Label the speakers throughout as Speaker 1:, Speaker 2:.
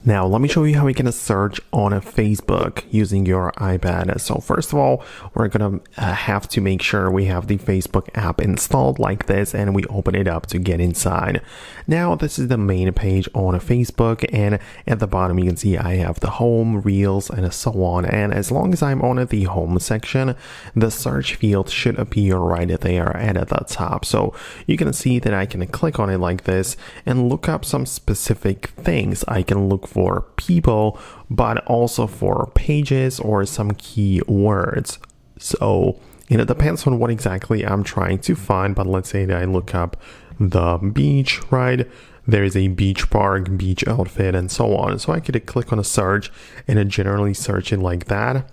Speaker 1: Now, let me show you how we can search on a Facebook using your iPad. So first of all, we're going to have to make sure we have the Facebook app installed like this, and we open it up to get inside. Now, this is the main page on Facebook, and at the bottom, you can see I have the home, reels, and so on. And as long as I'm on the home section, the search field should appear right there at the top. So you can see that I can click on it like this and look up some specific things. I can look for people, but also for pages or some keywords. So it depends on what exactly I'm trying to find, but let's say that I look up the beach, right? There's a beach park, beach outfit, and so on. So I could click on a search and generally search it like that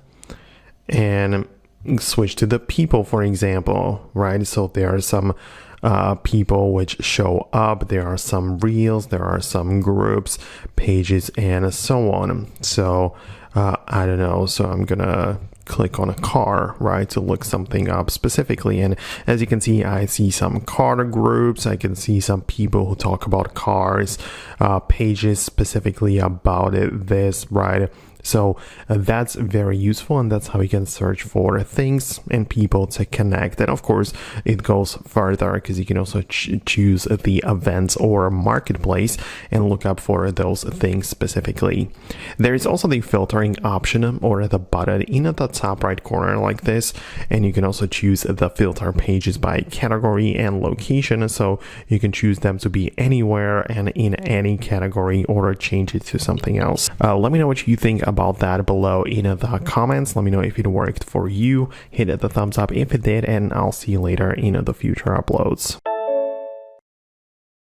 Speaker 1: and switch to the people, for example, right? So there are some people which show up, there are some reels, there are some groups, pages, and so on. So I don't know, so I'm gonna click on a car, right, to look something up specifically. And as you can see, I see some car groups, I can see some people who talk about cars, pages specifically about this, right? So that's very useful, and that's how you can search for things and people to connect. And of course, it goes further because you can also choose the events or marketplace and look up for those things specifically. There is also the filtering option or the button in the top right corner like this, and you can also choose the filter pages by category and location. So you can choose them to be anywhere and in any category or change it to something else. Let me know what you think about that below in the comments. Let me know if it worked for you. Hit the thumbs up if it did, and I'll see you later in the future uploads.